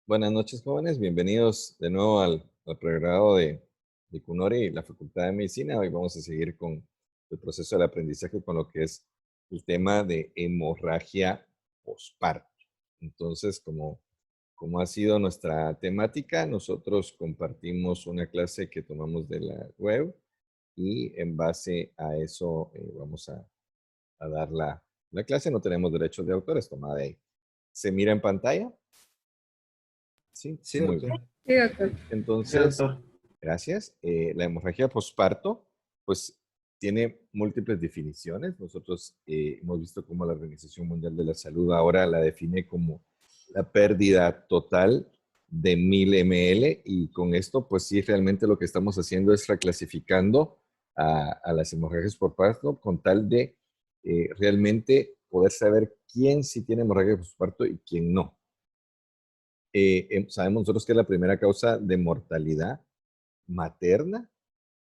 Buenas noches, jóvenes. Bienvenidos de nuevo al pregrado de CUNORI y la Facultad de Medicina. Hoy vamos a seguir con el proceso del aprendizaje con lo que es el tema de hemorragia posparto. Entonces, como ha sido nuestra temática, nosotros compartimos una clase que tomamos de la web y en base a eso vamos a dar la clase. No tenemos derechos de autor, es tomada de ahí. ¿Se mira en pantalla? Sí, Sí, muy bien. doctor. Sí, doctor. Sí, Entonces, doctor. gracias. La hemorragia posparto, pues tiene múltiples definiciones. Nosotros hemos visto cómo la Organización Mundial de la Salud ahora la define como la pérdida total de 1000 ml y con esto, pues sí, realmente lo que estamos haciendo es reclasificando a las hemorragias por parto con tal de realmente poder saber quién sí tiene hemorragia posparto y quién no. Sabemos nosotros que es la primera causa de mortalidad materna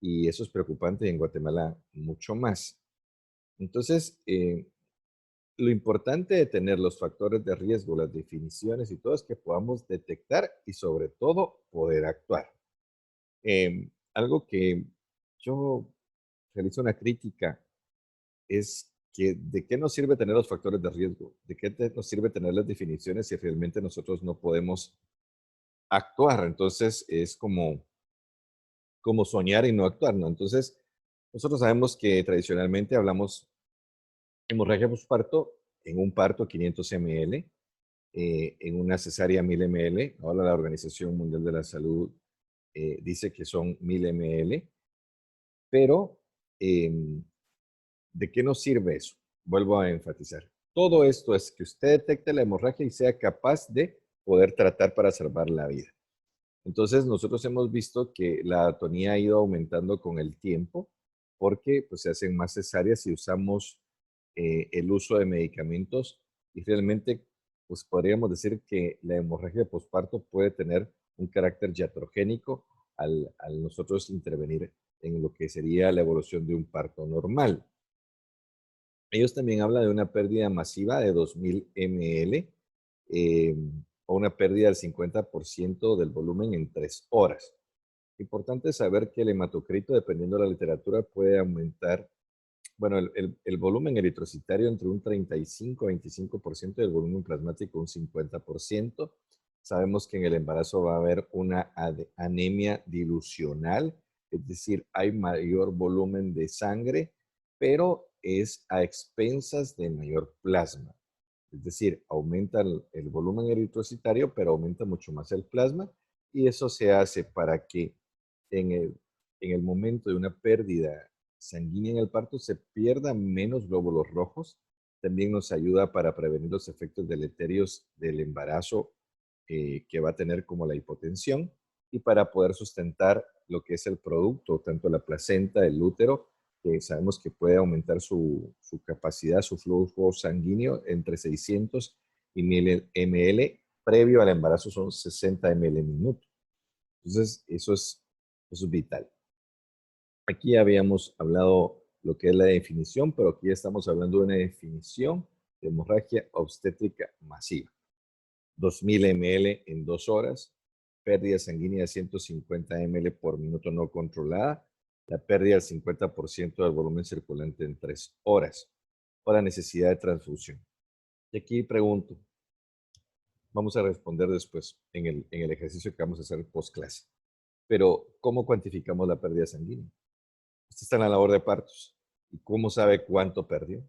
y eso es preocupante y en Guatemala mucho más. Entonces, lo importante de tener los factores de riesgo, las definiciones y todo es que podamos detectar y sobre todo poder actuar. Algo que yo realizo una crítica es que de qué nos sirve tener los factores de riesgo, de qué nos sirve tener las definiciones si realmente nosotros no podemos actuar. Entonces, es como soñar y no actuar, ¿no? Entonces, nosotros sabemos que tradicionalmente hablamos hemorragia postparto en un parto 500 ml, en una cesárea 1000 ml. Ahora la Organización Mundial de la Salud dice que son 1000 ml, pero ¿de qué nos sirve eso? Vuelvo a enfatizar. Todo esto es que usted detecte la hemorragia y sea capaz de poder tratar para salvar la vida. Entonces, nosotros hemos visto que la atonía ha ido aumentando con el tiempo porque pues, se hacen más cesáreas y usamos el uso de medicamentos y realmente pues, podríamos decir que la hemorragia posparto puede tener un carácter iatrogénico al nosotros intervenir en lo que sería la evolución de un parto normal. Ellos también hablan de una pérdida masiva de 2000 ml eh, o una pérdida del 50% del volumen en 3 horas. Importante saber que el hematocrito, dependiendo de la literatura, puede aumentar, bueno, el volumen eritrocitario entre un 35 a 25% y el volumen plasmático un 50%. Sabemos que en el embarazo va a haber una anemia dilucional, es decir, hay mayor volumen de sangre, pero es a expensas de mayor plasma. Es decir, aumenta el volumen eritrocitario, pero aumenta mucho más el plasma y eso se hace para que en el momento de una pérdida sanguínea en el parto se pierdan menos glóbulos rojos. También nos ayuda para prevenir los efectos deleterios del embarazo que va a tener como la hipotensión y para poder sustentar lo que es el producto, tanto la placenta, el útero, que sabemos que puede aumentar su capacidad, su flujo sanguíneo entre 600 y 1000 ml. Previo al embarazo son 60 ml minuto. Entonces, eso es vital. Aquí habíamos hablado lo que es la definición, pero aquí estamos hablando de una definición de hemorragia obstétrica masiva. 2000 ml en 2 horas, pérdida sanguínea de 150 ml por minuto no controlada, la pérdida del 50% del volumen circulante en 3 horas, o la necesidad de transfusión. Y aquí pregunto, vamos a responder después en el ejercicio que vamos a hacer post clase. Pero, ¿cómo cuantificamos la pérdida sanguínea? Usted está en la labor de partos. ¿Y cómo sabe cuánto perdió?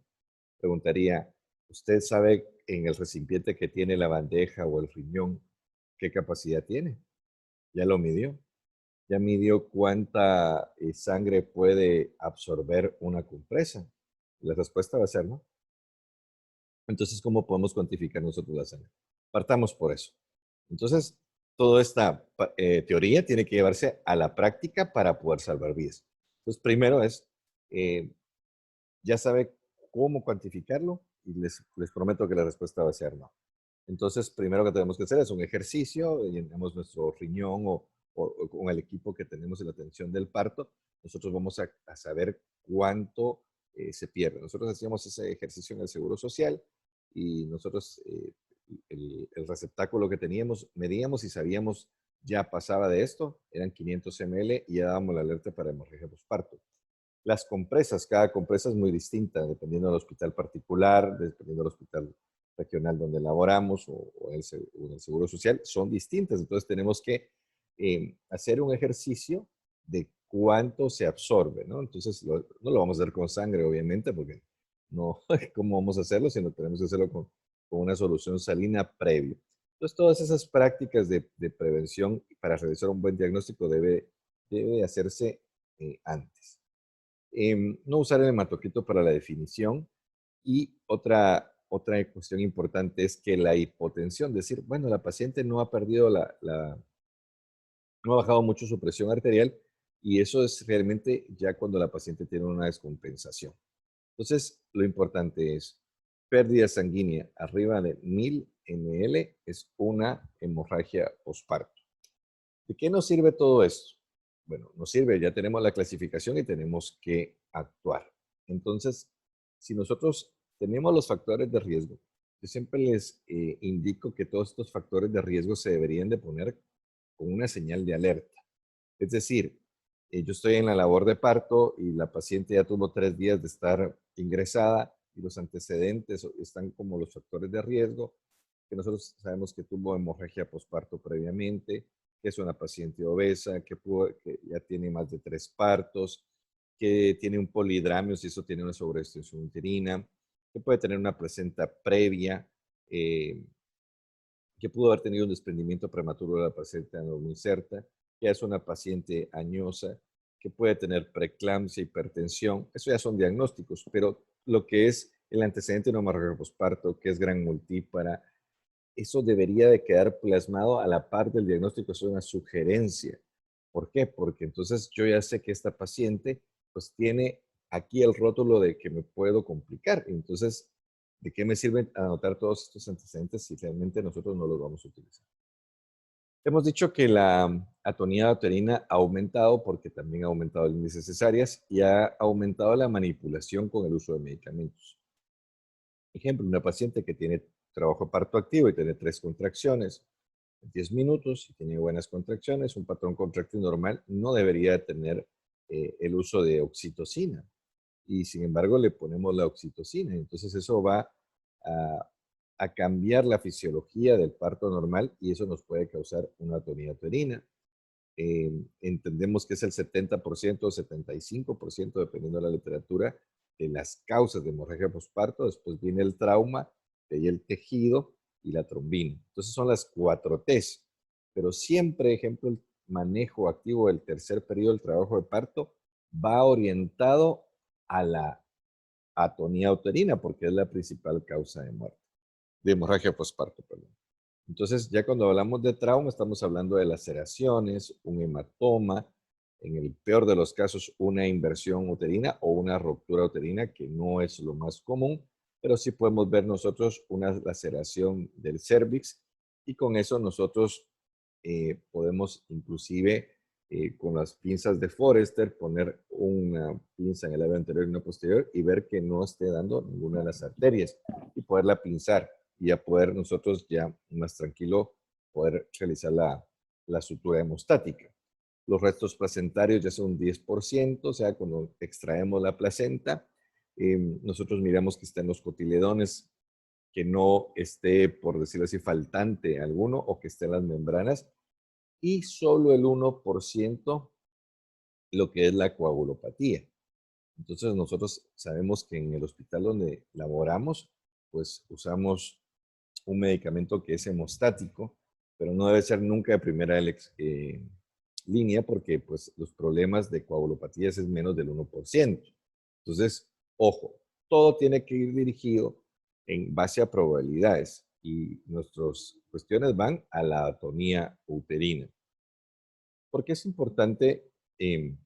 Preguntaría, ¿usted sabe en el recipiente que tiene la bandeja o el riñón qué capacidad tiene? ¿Ya lo midió? ¿Ya midió cuánta sangre puede absorber una compresa? La respuesta va a ser no. Entonces, ¿cómo podemos cuantificar nosotros la sangre? Partamos por eso. Entonces, toda esta teoría tiene que llevarse a la práctica para poder salvar vidas. Entonces, primero es, eh, ya sabe cómo cuantificarlo y les prometo que la respuesta va a ser no. Entonces, primero que tenemos que hacer es un ejercicio, llenamos nuestro riñón o con el equipo que tenemos en la atención del parto, nosotros vamos a saber cuánto se pierde. Nosotros hacíamos ese ejercicio en el Seguro Social y nosotros el receptáculo que teníamos, medíamos y sabíamos ya pasaba de esto, eran 500 ml y ya dábamos la alerta para hemorragia posparto. Las compresas, cada compresa es muy distinta, dependiendo del hospital particular, dependiendo del hospital regional donde laboramos o en el Seguro Social, son distintas. Entonces tenemos que hacer un ejercicio de cuánto se absorbe, ¿no? Entonces no lo vamos a hacer con sangre, obviamente, porque no, ¿cómo vamos a hacerlo? Sino tenemos que hacerlo con una solución salina previo. Entonces todas esas prácticas de prevención para realizar un buen diagnóstico debe hacerse antes. No usar el hematocrito para la definición. Y otra cuestión importante es que la hipotensión, decir, bueno, la paciente no ha perdido no ha bajado mucho su presión arterial y eso es realmente ya cuando la paciente tiene una descompensación. Entonces, lo importante es pérdida sanguínea arriba de 1000 ml es una hemorragia posparto. ¿De qué nos sirve todo esto? Bueno, nos sirve, ya tenemos la clasificación y tenemos que actuar. Entonces, si nosotros tenemos los factores de riesgo, yo siempre les indico que todos estos factores de riesgo se deberían de poner con una señal de alerta. Es decir, yo estoy en la labor de parto y la paciente ya tuvo 3 días de estar ingresada y los antecedentes están como los factores de riesgo, que nosotros sabemos que tuvo hemorragia posparto previamente, que es una paciente obesa, que ya tiene más de 3 partos, que tiene un polidramio, si eso tiene una sobreextensión uterina, que puede tener una placenta previa, eh, que pudo haber tenido un desprendimiento prematuro de la placenta no inserta, que es una paciente añosa, que puede tener preeclampsia, hipertensión. Eso ya son diagnósticos, pero lo que es el antecedente de una hemorragia posparto, que es gran multípara, eso debería de quedar plasmado a la par del diagnóstico, es una sugerencia. ¿Por qué? Porque entonces yo ya sé que esta paciente pues tiene aquí el rótulo de que me puedo complicar. Entonces, ¿de qué me sirve anotar todos estos antecedentes si realmente nosotros no los vamos a utilizar? Hemos dicho que la atonía uterina ha aumentado porque también ha aumentado el índice de cesáreas y ha aumentado la manipulación con el uso de medicamentos. Ejemplo, una paciente que tiene trabajo de parto activo y tiene 3 contracciones en 10 minutos y tiene buenas contracciones, un patrón contractil normal no debería tener el uso de oxitocina. Y sin embargo le ponemos la oxitocina. Entonces eso va a, a cambiar la fisiología del parto normal y eso nos puede causar una atonía uterina. Entendemos que es el 70% o 75%, dependiendo de la literatura, de las causas de hemorragia posparto. Después viene el trauma, de ahí el tejido y la trombina. Entonces son las 4 T's. Pero siempre, ejemplo, el manejo activo del tercer periodo del trabajo de parto va orientado a la atonía uterina, porque es la principal causa de muerte, de hemorragia posparto, perdón. Entonces, ya cuando hablamos de trauma, estamos hablando de laceraciones, un hematoma, en el peor de los casos, una inversión uterina o una ruptura uterina, que no es lo más común, pero sí podemos ver nosotros una laceración del cervix y con eso nosotros podemos inclusive con las pinzas de Forrester poner una pinza en el labio anterior y una posterior y ver que no esté dando ninguna de las arterias y poderla pinzar y ya poder nosotros ya más tranquilo poder realizar la sutura hemostática. Los restos placentarios ya son un 10%, o sea, cuando extraemos la placenta, nosotros miramos que están los cotiledones, que no esté, por decirlo así, faltante alguno o que estén las membranas y solo el 1% lo que es la coagulopatía. Entonces nosotros sabemos que en el hospital donde laboramos, pues usamos un medicamento que es hemostático, pero no debe ser nunca de primera línea porque pues los problemas de coagulopatías es menos del 1%. Entonces, ojo, todo tiene que ir dirigido en base a probabilidades y nuestras cuestiones van a la atonía uterina. ¿Por qué es importante que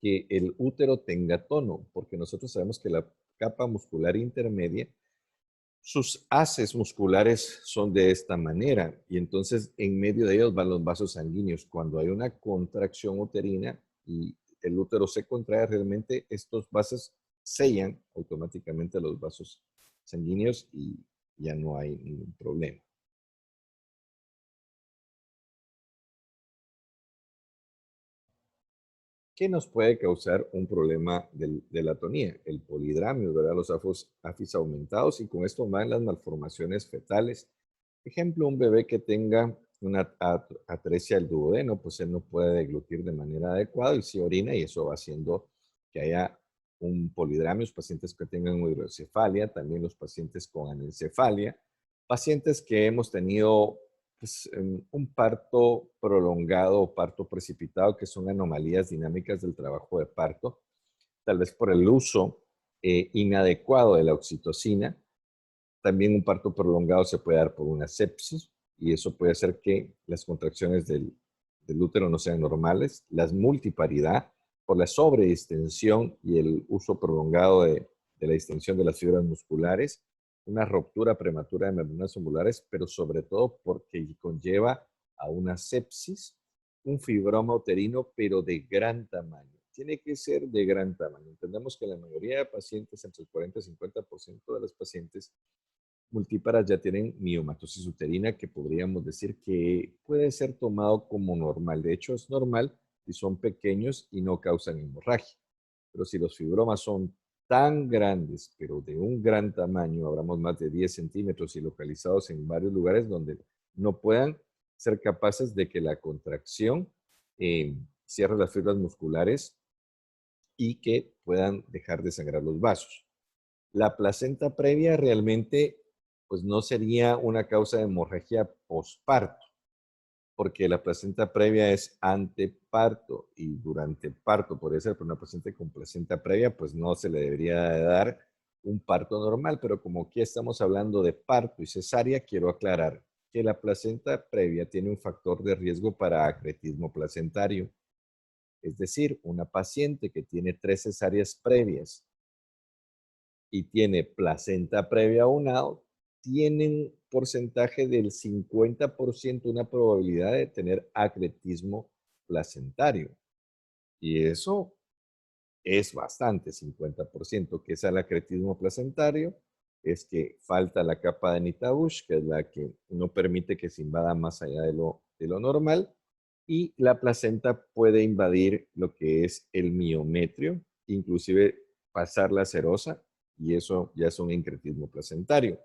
el útero tenga tono? Porque nosotros sabemos que la capa muscular intermedia, sus haces musculares son de esta manera y entonces en medio de ellos van los vasos sanguíneos. Cuando hay una contracción uterina y el útero se contrae, realmente estos vasos sellan automáticamente los vasos sanguíneos y ya no hay ningún problema. ¿Qué nos puede causar un problema de la atonía? El polidramio, ¿verdad? Los AFIS aumentados y con esto van las malformaciones fetales. Ejemplo, un bebé que tenga una atresia del duodeno, pues él no puede deglutir de manera adecuada y se orina y eso va haciendo que haya un polidramio. Los pacientes que tengan hidrocefalia, también los pacientes con anencefalia, pacientes que hemos tenido pues, un parto prolongado o parto precipitado, que son anomalías dinámicas del trabajo de parto, tal vez por el uso inadecuado de la oxitocina. También un parto prolongado se puede dar por una sepsis y eso puede hacer que las contracciones del útero no sean normales, la multiparidad por la sobredistensión y el uso prolongado de la distensión de las fibras musculares, una ruptura prematura de membranas umbilicales, pero sobre todo porque conlleva a una sepsis, un fibroma uterino, pero de gran tamaño. Tiene que ser de gran tamaño. Entendemos que la mayoría de pacientes, entre el 40 y 50% de los pacientes multíparas ya tienen miomatosis uterina, que podríamos decir que puede ser tomado como normal. De hecho, es normal si son pequeños y no causan hemorragia. Pero si los fibromas son tan grandes, pero de un gran tamaño, hablamos más de 10 centímetros y localizados en varios lugares donde no puedan ser capaces de que la contracción cierre las fibras musculares y que puedan dejar de sangrar los vasos. La placenta previa realmente pues no sería una causa de hemorragia posparto, porque la placenta previa es anteparto y durante parto podría ser, pero una paciente con placenta previa pues no se le debería dar un parto normal, pero como aquí estamos hablando de parto y cesárea, quiero aclarar que la placenta previa tiene un factor de riesgo para acretismo placentario. Es decir, una paciente que tiene 3 cesáreas previas y tiene placenta previa aunado, tienen porcentaje del 50% una probabilidad de tener acretismo placentario. Y eso es bastante, 50%. ¿Qué es el acretismo placentario? Es que falta la capa de Nitabush, que es la que no permite que se invada más allá de lo normal, y la placenta puede invadir lo que es el miometrio, inclusive pasar la serosa, y eso ya es un incretismo placentario.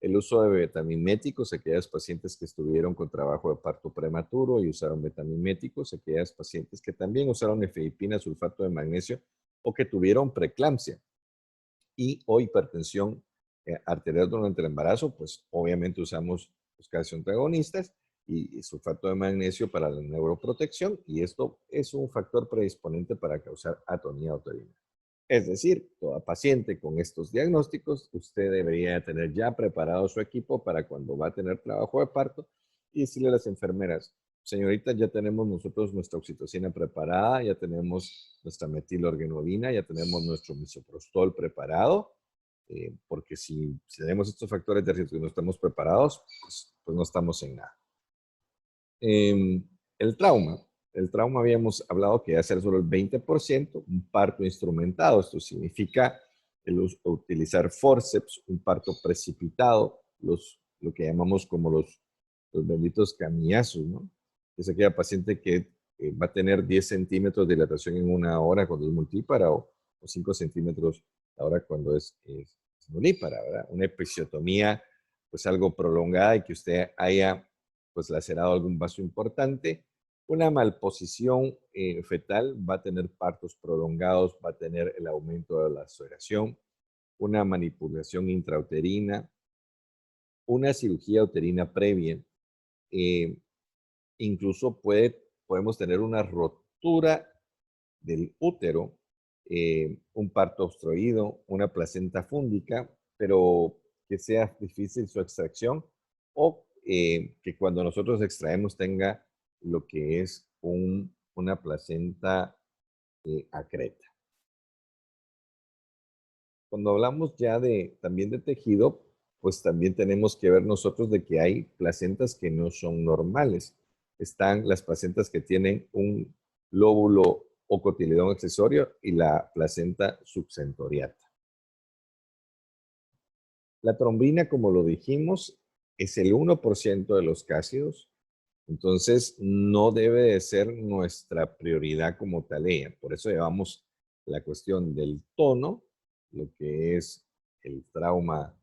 El uso de betamiméticos, aquellas pacientes que estuvieron con trabajo de parto prematuro y usaron betamiméticos, aquellas pacientes que también usaron efedipina, sulfato de magnesio o que tuvieron preeclampsia o hipertensión arterial durante el embarazo, pues obviamente usamos los calcioantagonistas y sulfato de magnesio para la neuroprotección y esto es un factor predisponente para causar atonía uterina. Es decir, toda paciente con estos diagnósticos, usted debería tener ya preparado su equipo para cuando va a tener trabajo de parto y decirle a las enfermeras, señorita, ya tenemos nosotros nuestra oxitocina preparada, ya tenemos nuestra metilorganolina, ya tenemos nuestro misoprostol preparado, porque si tenemos estos factores de riesgo y no estamos preparados, pues no estamos en nada. El trauma. El trauma habíamos hablado que debe ser solo el 20%, un parto instrumentado. Esto significa utilizar forceps, un parto precipitado, lo que llamamos como los benditos camillazos, ¿no? Es aquella paciente que va a tener 10 centímetros de dilatación en una hora cuando es multípara o 5 centímetros ahora cuando es unípara, ¿verdad? Una episiotomía, pues algo prolongada y que usted haya pues lacerado algún vaso importante. Una malposición fetal va a tener partos prolongados, va a tener el aumento de la sudoración, una manipulación intrauterina, una cirugía uterina previa, eh, incluso podemos tener una rotura del útero, un parto obstruido, una placenta fúndica, pero que sea difícil su extracción o que cuando nosotros extraemos tenga lo que es una placenta acreta. Cuando hablamos ya también de tejido, pues también tenemos que ver nosotros de que hay placentas que no son normales. Están las placentas que tienen un lóbulo o cotiledón accesorio y la placenta subcentoriata. La trombina, como lo dijimos, es el 1% de los cásidos, entonces no debe de ser nuestra prioridad como tarea. Por eso llevamos la cuestión del tono, lo que es el trauma,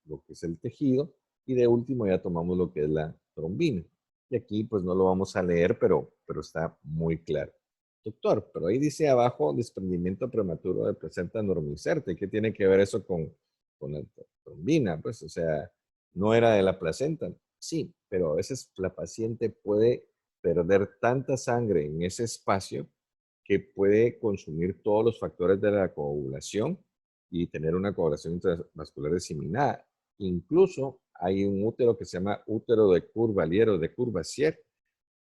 lo que es el tejido, y de último ya tomamos lo que es la trombina. Y aquí pues no lo vamos a leer, pero está muy claro. Doctor, pero ahí dice abajo desprendimiento prematuro de placenta normicerte. ¿Qué tiene que ver eso con la trombina? Pues, o sea, no era de la placenta. Sí, pero a veces la paciente puede perder tanta sangre en ese espacio que puede consumir todos los factores de la coagulación y tener una coagulación intravascular diseminada. Incluso hay un útero que se llama útero de Courvalier o de Courvoisier,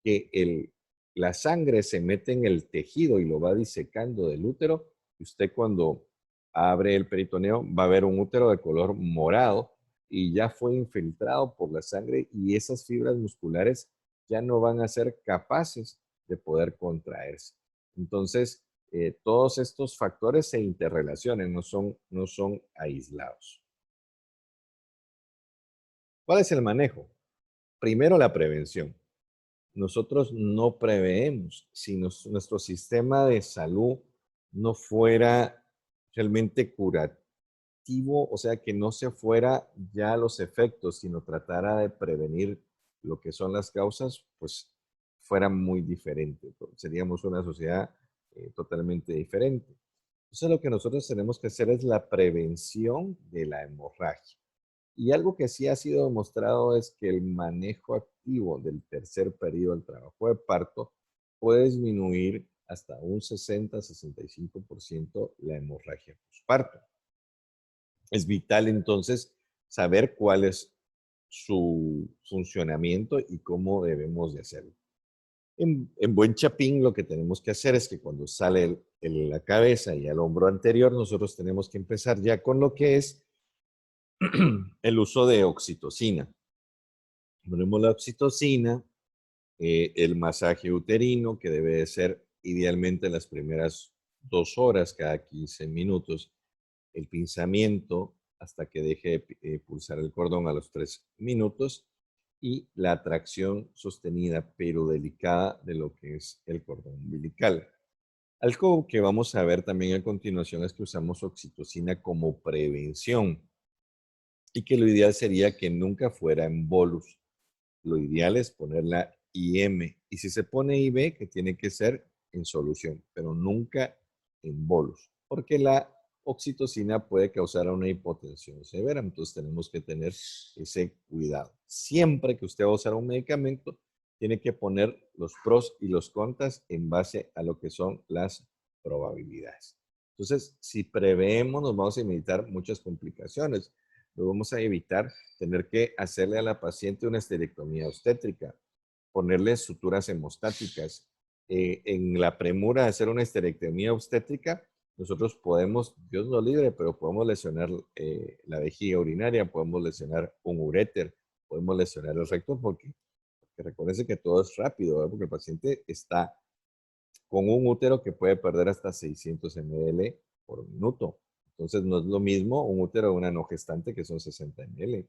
que la sangre se mete en el tejido y lo va disecando del útero. Y usted cuando abre el peritoneo va a ver un útero de color morado y ya fue infiltrado por la sangre y esas fibras musculares ya no van a ser capaces de poder contraerse. Entonces, todos estos factores se interrelacionan, no son aislados. ¿Cuál es el manejo? Primero, la prevención. Nosotros no preveemos. Si nuestro sistema de salud no fuera realmente curativo, o sea, que no se fuera ya los efectos, sino tratara de prevenir lo que son las causas, pues fuera muy diferente. Seríamos una sociedad totalmente diferente. Entonces, lo que nosotros tenemos que hacer es la prevención de la hemorragia. Y algo que sí ha sido demostrado es que el manejo activo del tercer periodo del trabajo de parto puede disminuir hasta un 60-65% la hemorragia postparto. Es vital entonces saber cuál es su funcionamiento y cómo debemos de hacerlo. En buen chapín lo que tenemos que hacer es que cuando sale la cabeza y el hombro anterior, nosotros tenemos que empezar ya con lo que es el uso de oxitocina. Ponemos la oxitocina, el masaje uterino, que debe de ser idealmente las primeras 2 horas cada 15 minutos, el pinzamiento hasta que deje de pulsar el cordón a los 3 minutos y la atracción sostenida pero delicada de lo que es el cordón umbilical. Algo que vamos a ver también a continuación es que usamos oxitocina como prevención y que lo ideal sería que nunca fuera en bolus. Lo ideal es ponerla IM. Y si se pone IV, que tiene que ser en solución, pero nunca en bolus, porque la oxitocina puede causar una hipotensión severa. Entonces tenemos que tener ese cuidado. Siempre que usted va a usar un medicamento, tiene que poner los pros y los contras en base a lo que son las probabilidades. Entonces, si preveemos, nos vamos a evitar muchas complicaciones. Lo vamos a evitar tener que hacerle a la paciente una esterectomía obstétrica, ponerle suturas hemostáticas. En la premura de hacer una esterectomía obstétrica, nosotros podemos, Dios nos libre, pero podemos lesionar la vejiga urinaria, podemos lesionar un uréter, podemos lesionar el recto porque recuérdense que todo es rápido, ¿verdad? Porque el paciente está con un útero que puede perder hasta 600 ml por minuto. Entonces no es lo mismo un útero de una no gestante que son 60 ml.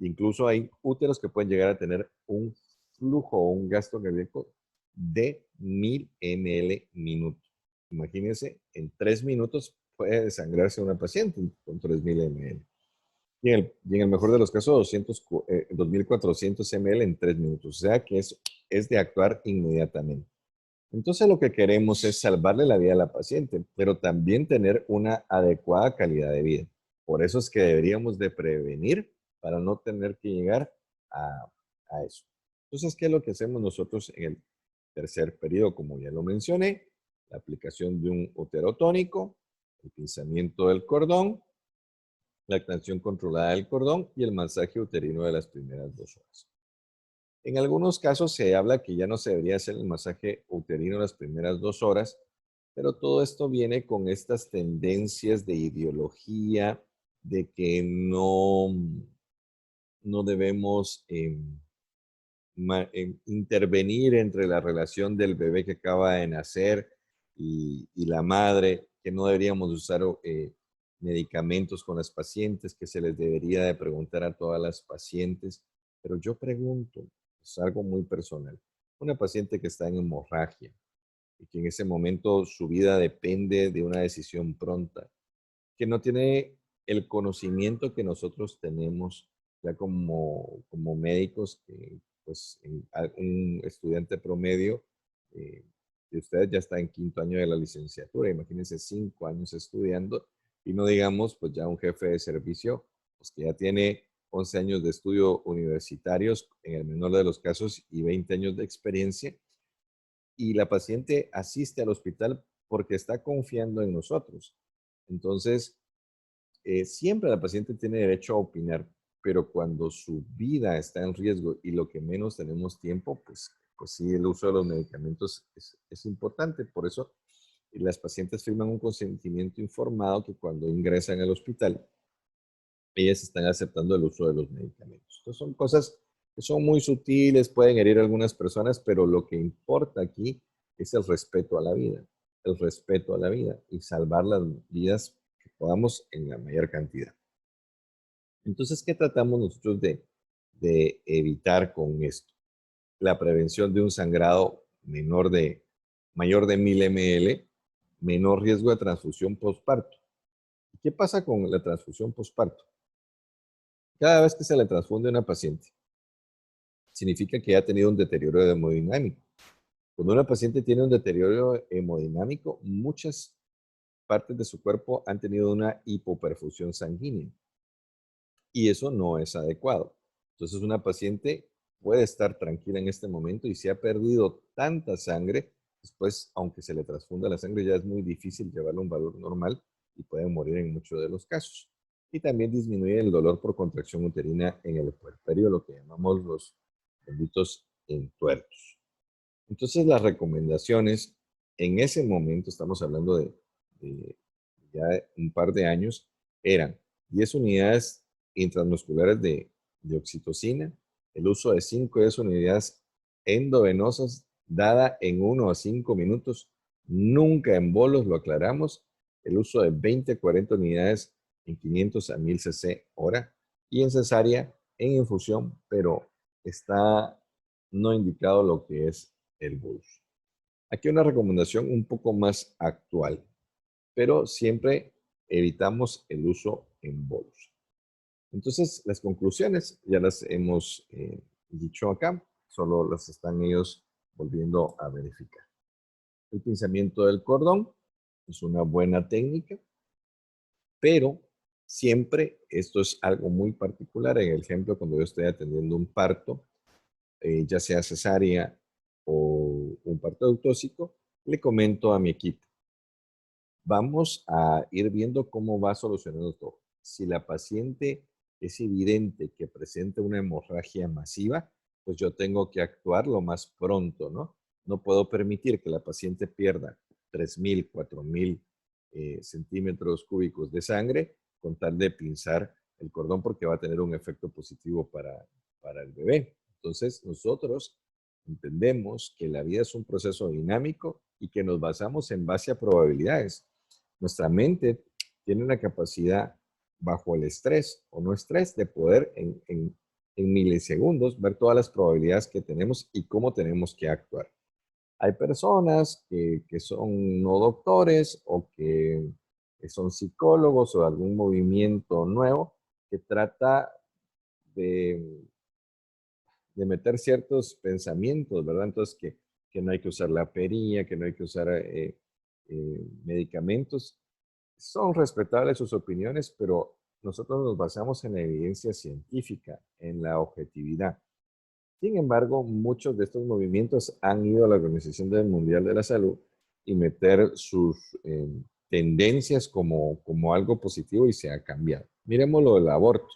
Incluso hay úteros que pueden llegar a tener un flujo o un gasto cardíaco de 1000 ml minuto. Imagínense, en 3 minutos puede desangrarse una paciente con 3000 ml. Y en el mejor de los casos, 2400 ml en 3 minutos. O sea que es de actuar inmediatamente. Entonces lo que queremos es salvarle la vida a la paciente, pero también tener una adecuada calidad de vida. Por eso es que deberíamos de prevenir para no tener que llegar a eso. Entonces, ¿qué es lo que hacemos nosotros en el tercer periodo? Como ya lo mencioné, la aplicación de un uterotónico, el pinzamiento del cordón, la extensión controlada del cordón y el masaje uterino de las primeras 2 horas. En algunos casos se habla que ya no se debería hacer el masaje uterino las primeras 2 horas, pero todo esto viene con estas tendencias de ideología de que no debemos intervenir entre la relación del bebé que acaba de nacer y la madre, que no deberíamos usar medicamentos con las pacientes, que se les debería de preguntar a todas las pacientes, pero yo pregunto, es algo muy personal. Una paciente que está en hemorragia y que en ese momento su vida depende de una decisión pronta, que no tiene el conocimiento que nosotros tenemos ya como médicos, que pues un estudiante promedio de ustedes ya está en quinto año de la licenciatura, imagínense 5 años estudiando y no digamos pues ya un jefe de servicio pues que ya tiene 11 años de estudio universitarios en el menor de los casos y 20 años de experiencia y la paciente asiste al hospital porque está confiando en nosotros. Entonces, siempre la paciente tiene derecho a opinar, pero cuando su vida está en riesgo y lo que menos tenemos tiempo, pues sí, el uso de los medicamentos es importante. Por eso las pacientes firman un consentimiento informado que cuando ingresan al hospital, ellas están aceptando el uso de los medicamentos. Entonces son cosas que son muy sutiles, pueden herir a algunas personas, pero lo que importa aquí es el respeto a la vida, el respeto a la vida y salvar las vidas que podamos en la mayor cantidad. Entonces, ¿qué tratamos nosotros de evitar con esto? La prevención de un sangrado mayor de 1000 ml, menor riesgo de transfusión postparto. ¿Qué pasa con la transfusión postparto? Cada vez que se le transfunde a una paciente, significa que ha tenido un deterioro hemodinámico. Cuando una paciente tiene un deterioro hemodinámico, muchas partes de su cuerpo han tenido una hipoperfusión sanguínea y eso no es adecuado. Entonces una paciente puede estar tranquila en este momento y si ha perdido tanta sangre, después, aunque se le transfunda la sangre, ya es muy difícil llevarlo a un valor normal y puede morir en muchos de los casos. Y también disminuye el dolor por contracción uterina en el puerperio, lo que llamamos los benditos entuertos. Entonces las recomendaciones, en ese momento, estamos hablando de ya un par de años, eran 10 unidades intramusculares de oxitocina, el uso de 5 de esas unidades endovenosas dada en 1 a 5 minutos, nunca en bolos, lo aclaramos, el uso de 20 a 40 unidades en 500 a 1000 cc hora y en cesárea en infusión, pero está no indicado lo que es el bolus. Aquí una recomendación un poco más actual, pero siempre evitamos el uso en bolus. Entonces, las conclusiones ya las hemos dicho acá, solo las están ellos volviendo a verificar. El pinzamiento del cordón es una buena técnica, pero siempre esto es algo muy particular. En el ejemplo, cuando yo estoy atendiendo un parto, ya sea cesárea o un parto eutóxico, le comento a mi equipo, vamos a ir viendo cómo va solucionando todo. Si la paciente es evidente que presenta una hemorragia masiva, pues yo tengo que actuar lo más pronto, ¿no? No puedo permitir que la paciente pierda 3000, 4000 centímetros cúbicos de sangre con tal de pinzar el cordón porque va a tener un efecto positivo para el bebé. Entonces, nosotros entendemos que la vida es un proceso dinámico y que nos basamos en base a probabilidades. Nuestra mente tiene una capacidad bajo el estrés o no estrés de poder en milisegundos ver todas las probabilidades que tenemos y cómo tenemos que actuar. Hay personas que son no doctores o que son psicólogos o algún movimiento nuevo que trata de, de meter ciertos pensamientos, ¿verdad? Entonces, que no hay que usar la perilla, que no hay que usar medicamentos. Son respetables sus opiniones, pero nosotros nos basamos en la evidencia científica, en la objetividad. Sin embargo, muchos de estos movimientos han ido a la Organización Mundial de la Salud y meter sus tendencias como algo positivo y se ha cambiado. Miremos lo del aborto.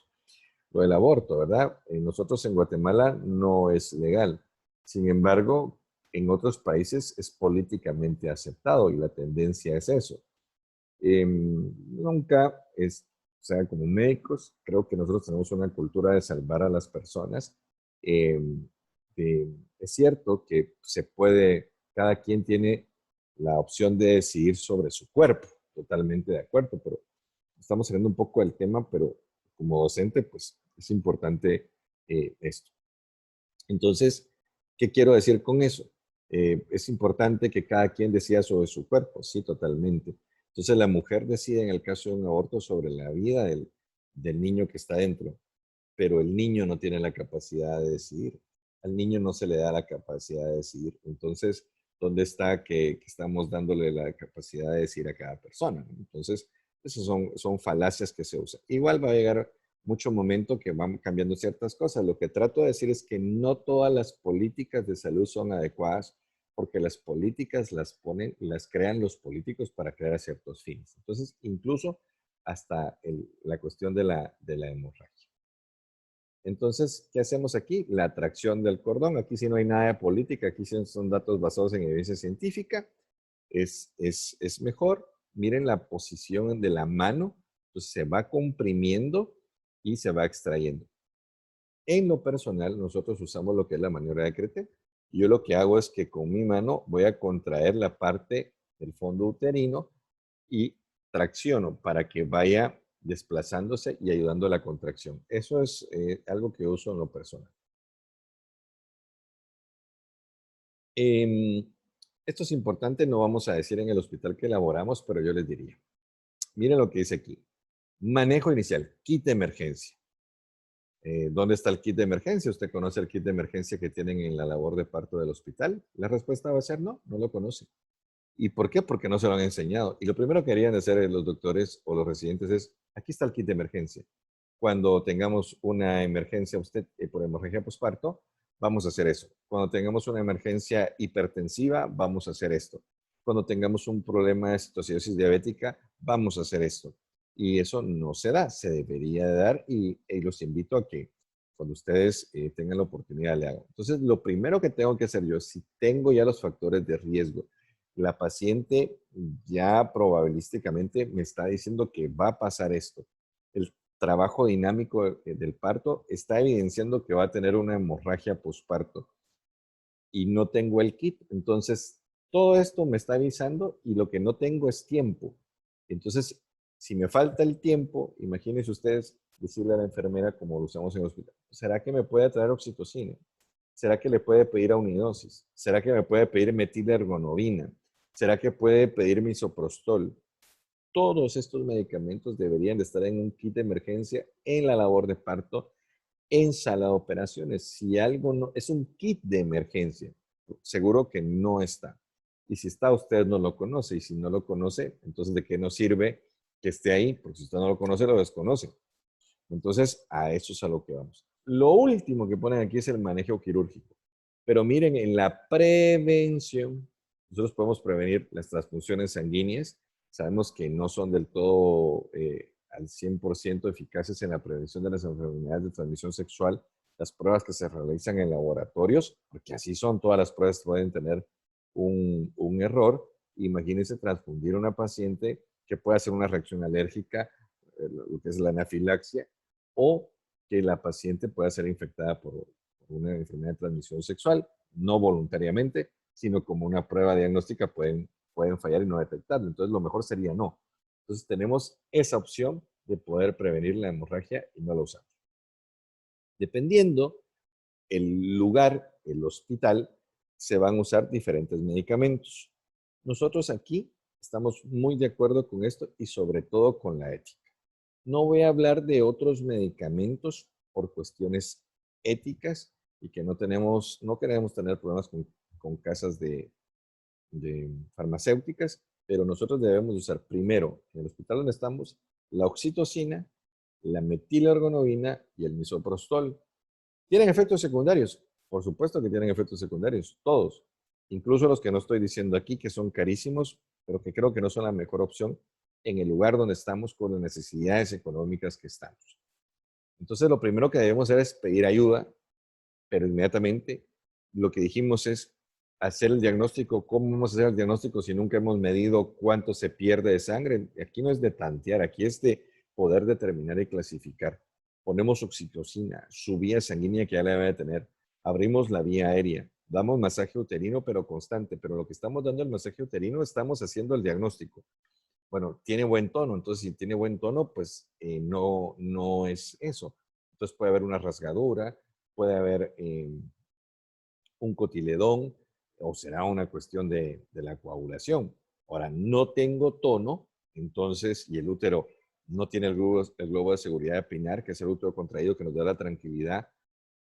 Lo del aborto, ¿verdad? Nosotros en Guatemala no es legal. Sin embargo, en otros países es políticamente aceptado y la tendencia es eso. Nunca es, o sea, como médicos, creo que nosotros tenemos una cultura de salvar a las personas. Es cierto que se puede, cada quien tiene la opción de decidir sobre su cuerpo, totalmente de acuerdo, pero estamos saliendo un poco del tema, pero como docente, pues es importante esto. Entonces, ¿qué quiero decir con eso? Es importante que cada quien decida sobre su cuerpo, sí, totalmente. Entonces, la mujer decide en el caso de un aborto sobre la vida del niño que está dentro, pero el niño no tiene la capacidad de decidir. Al niño no se le da la capacidad de decidir. Entonces, ¿dónde está que estamos dándole la capacidad de decidir a cada persona? Entonces, esas son falacias que se usan. Igual va a llegar mucho momento que van cambiando ciertas cosas. Lo que trato de decir es que no todas las políticas de salud son adecuadas porque las políticas las crean los políticos para crear ciertos fines. Entonces, incluso hasta la cuestión de la hemorragia. Entonces, ¿qué hacemos aquí? La atracción del cordón. Aquí sí no hay nada de política, aquí sí son datos basados en evidencia científica. Es mejor. Miren la posición de la mano. Entonces se va comprimiendo y se va extrayendo. En lo personal, nosotros usamos lo que es la maniobra de Creté. Yo lo que hago es que con mi mano voy a contraer la parte del fondo uterino y tracciono para que vaya desplazándose y ayudando a la contracción. Eso es algo que uso en lo personal. Em, Esto es importante, no vamos a decir en el hospital que elaboramos, pero yo les diría. Miren lo que dice aquí. Manejo inicial, kit de emergencia. ¿Dónde está el kit de emergencia? ¿Usted conoce el kit de emergencia que tienen en la labor de parto del hospital? La respuesta va a ser no, no lo conoce. ¿Y por qué? Porque no se lo han enseñado. Y lo primero que harían hacer los doctores o los residentes es, aquí está el kit de emergencia. Cuando tengamos una emergencia usted por hemorragia posparto, vamos a hacer eso. Cuando tengamos una emergencia hipertensiva, vamos a hacer esto. Cuando tengamos un problema de citocidosis diabética, vamos a hacer esto. Y eso no se da, se debería de dar y los invito a que cuando ustedes tengan la oportunidad le hagan. Entonces, lo primero que tengo que hacer yo, si tengo ya los factores de riesgo, la paciente ya probabilísticamente me está diciendo que va a pasar esto. El trabajo dinámico del parto está evidenciando que va a tener una hemorragia posparto y no tengo el kit. Entonces, todo esto me está avisando y lo que no tengo es tiempo. Entonces, si me falta el tiempo, imagínense ustedes decirle a la enfermera, como lo usamos en el hospital, ¿será que me puede traer oxitocina? ¿Será que le puede pedir aunidosis? ¿Será que me puede pedir metilergonovina? ¿Será que puede pedir misoprostol? Todos estos medicamentos deberían de estar en un kit de emergencia en la labor de parto, en sala de operaciones. Si algo no, es un kit de emergencia, seguro que no está. Y si está, usted no lo conoce. Y si no lo conoce, entonces ¿de qué nos sirve que esté ahí? Porque si usted no lo conoce, lo desconoce. Entonces, a eso es a lo que vamos. Lo último que ponen aquí es el manejo quirúrgico. Pero miren, en la prevención, nosotros podemos prevenir las transfusiones sanguíneas. Sabemos que no son del todo al 100% eficaces en la prevención de las enfermedades de transmisión sexual. Las pruebas que se realizan en laboratorios, porque así son, todas las pruebas pueden tener un error. Imagínense transfundir a una paciente que pueda hacer una reacción alérgica, lo que es la anafilaxia, o que la paciente pueda ser infectada por una enfermedad de transmisión sexual, no voluntariamente, sino como una prueba diagnóstica pueden fallar y no detectarlo. Entonces, lo mejor sería no. Entonces, tenemos esa opción de poder prevenir la hemorragia y no la usamos. Dependiendo el lugar, el hospital, se van a usar diferentes medicamentos. Nosotros aquí estamos muy de acuerdo con esto y sobre todo con la ética. No voy a hablar de otros medicamentos por cuestiones éticas y que no queremos tener problemas con casas de farmacéuticas, pero nosotros debemos usar primero, en el hospital donde estamos, la oxitocina, la metilergonovina y el misoprostol. ¿Tienen efectos secundarios? Por supuesto que tienen efectos secundarios, todos, incluso los que no estoy diciendo aquí, que son carísimos, pero que creo que no son la mejor opción en el lugar donde estamos con las necesidades económicas que estamos. Entonces, lo primero que debemos hacer es pedir ayuda, pero inmediatamente lo que dijimos es hacer el diagnóstico. ¿Cómo vamos a hacer el diagnóstico si nunca hemos medido cuánto se pierde de sangre? Aquí no es de tantear, aquí es de poder determinar y clasificar. Ponemos oxitocina, su vía sanguínea que ya la debe de tener. Abrimos la vía aérea, damos masaje uterino pero constante, pero lo que estamos dando el masaje uterino estamos haciendo el diagnóstico. Bueno, tiene buen tono, entonces si tiene buen tono, pues no es eso. Entonces puede haber una rasgadura, puede haber un cotiledón o será una cuestión de la coagulación. Ahora, no tengo tono, entonces, y el útero no tiene el globo de seguridad de Pinar, que es el útero contraído que nos da la tranquilidad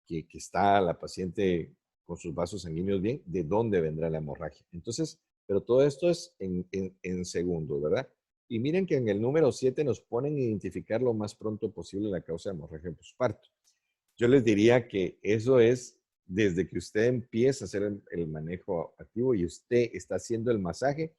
que está la paciente con sus vasos sanguíneos bien, ¿de dónde vendrá la hemorragia? Entonces, pero todo esto es en segundos, ¿verdad? Y miren que en el número 7 nos ponen a identificar lo más pronto posible la causa de hemorragia postparto. Yo les diría que eso es desde que usted empieza a hacer el manejo activo y usted está haciendo el masaje.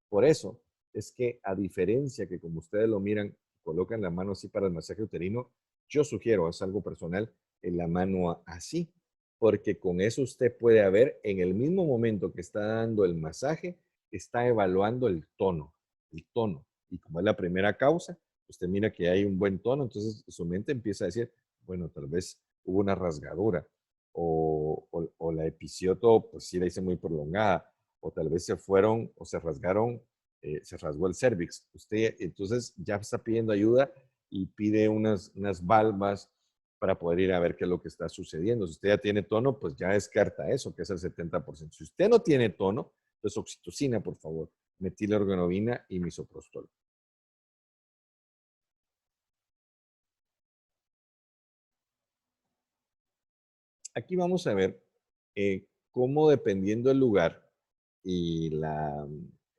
Por eso es que a diferencia que como ustedes lo miran, colocan la mano así para el masaje uterino, yo sugiero, es algo personal, en la mano así, porque con eso usted puede ver en el mismo momento que está dando el masaje, está evaluando el tono, el tono. Y como es la primera causa, usted mira que hay un buen tono, entonces su mente empieza a decir, bueno, tal vez hubo una rasgadura o la episioto, pues sí la hice muy prolongada, o tal vez se fueron o se rasgaron, se rasgó el cervix. Usted entonces ya está pidiendo ayuda y pide unas valvas para poder ir a ver qué es lo que está sucediendo. Si usted ya tiene tono, pues ya descarta eso, que es el 70%. Si usted no tiene tono, pues oxitocina, por favor, metilergonovina y misoprostol. Aquí vamos a ver cómo dependiendo del lugar y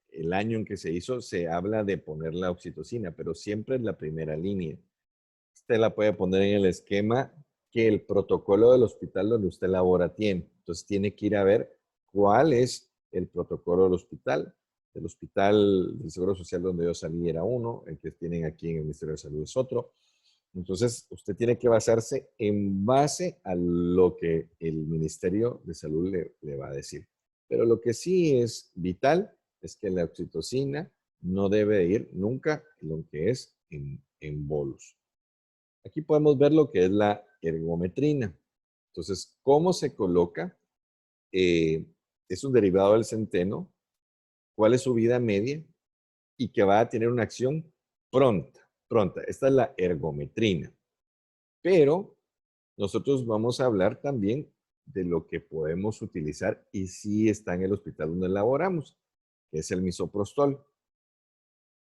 el año en que se hizo, se habla de poner la oxitocina, pero siempre en la primera línea. Usted la puede poner en el esquema que el protocolo del hospital donde usted labora tiene. Entonces tiene que ir a ver cuál es el protocolo del hospital. El hospital del Seguro Social donde yo salí era uno, el que tienen aquí en el Ministerio de Salud es otro. Entonces, usted tiene que basarse en base a lo que el Ministerio de Salud le va a decir. Pero lo que sí es vital es que la oxitocina no debe ir nunca en lo que es en bolos. Aquí podemos ver lo que es la ergometrina. Entonces, ¿cómo se coloca? Es un derivado del centeno. ¿Cuál es su vida media? Y que va a tener una acción pronta, pronta. Esta es la ergometrina. Pero nosotros vamos a hablar también de lo que podemos utilizar y si está en el hospital donde laboramos, que es el misoprostol.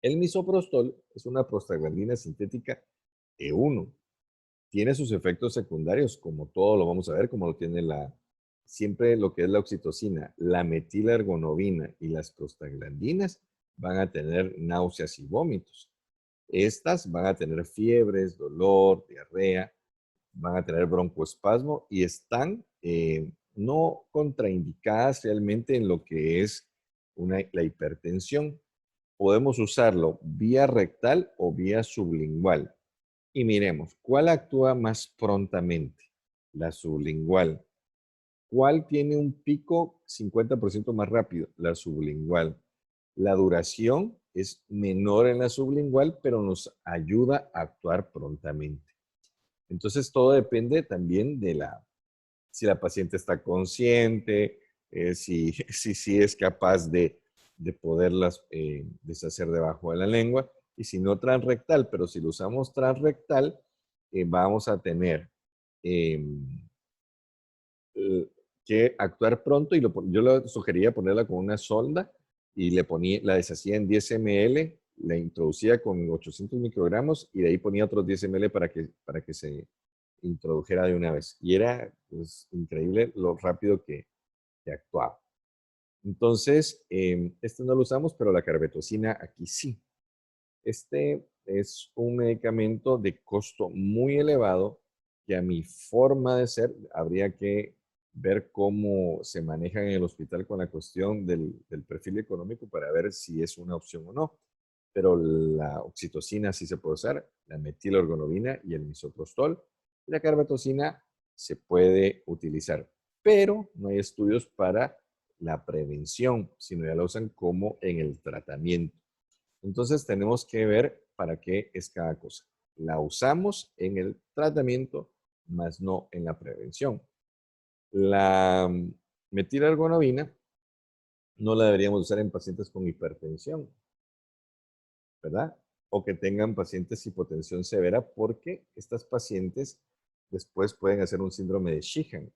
El misoprostol es una prostaglandina sintética E1. Tiene sus efectos secundarios, como todo lo vamos a ver, como lo tiene siempre lo que es la oxitocina, la metilergonovina y las prostaglandinas van a tener náuseas y vómitos. Estas van a tener fiebres, dolor, diarrea, van a tener broncoespasmo y están no contraindicadas realmente en lo que es la hipertensión. Podemos usarlo vía rectal o vía sublingual. Y miremos, ¿cuál actúa más prontamente? La sublingual. ¿Cuál tiene un pico 50% más rápido? La sublingual. La duración es menor en la sublingual, pero nos ayuda a actuar prontamente. Entonces, todo depende también de si la paciente está consciente, si es capaz de poderlas deshacer debajo de la lengua, y si no transrectal, pero si lo usamos transrectal, vamos a tener eh, eh, que actuar pronto, y yo le sugería ponerla con una sonda, y la deshacía en 10 ml, la introducía con 800 microgramos, y de ahí ponía otros 10 ml para que se introdujera de una vez. Y era pues, increíble lo rápido que actuaba. Entonces, este no lo usamos, pero la carbetocina aquí sí. Este es un medicamento de costo muy elevado que a mi forma de ser habría que ver cómo se maneja en el hospital con la cuestión del perfil económico para ver si es una opción o no. Pero la oxitocina sí se puede usar, la metilorgonovina y el misoprostol. Y la carbetocina se puede utilizar, pero no hay estudios para la prevención, sino ya la usan como en el tratamiento. Entonces tenemos que ver para qué es cada cosa. La usamos en el tratamiento, más no en la prevención. La metilargonovina no la deberíamos usar en pacientes con hipertensión. ¿verdad? O que tengan pacientes hipotensión severa, porque estas pacientes después pueden hacer un síndrome de Sheehan,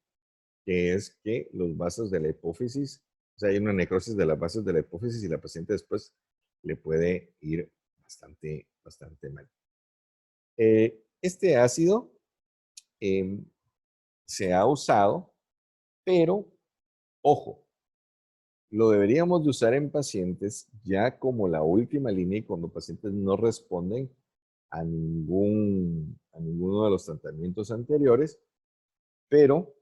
que es que los vasos de la hipófisis, o sea, hay una necrosis de las vasos de la hipófisis y la paciente después le puede ir bastante mal. Este ácido em, se ha usado, pero ojo, lo deberíamos de usar en pacientes ya como la última línea y cuando pacientes no responden a ninguno de los tratamientos anteriores, pero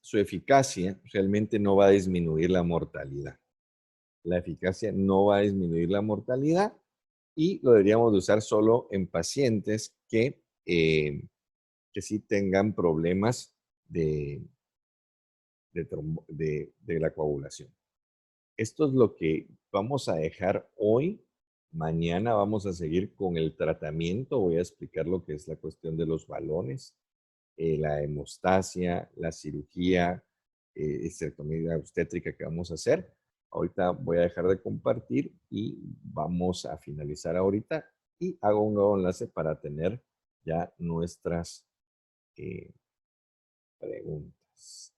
su eficacia realmente no va a disminuir la mortalidad. La eficacia no va a disminuir la mortalidad y lo deberíamos de usar solo en pacientes que sí tengan problemas de, de la coagulación. Esto es lo que vamos a dejar hoy. Mañana vamos a seguir con el tratamiento. Voy a explicar lo que es la cuestión de los balones, la hemostasia, la cirugía, histerectomía obstétrica que vamos a hacer. Ahorita voy a dejar de compartir y vamos a finalizar ahorita y hago un nuevo enlace para tener ya nuestras preguntas.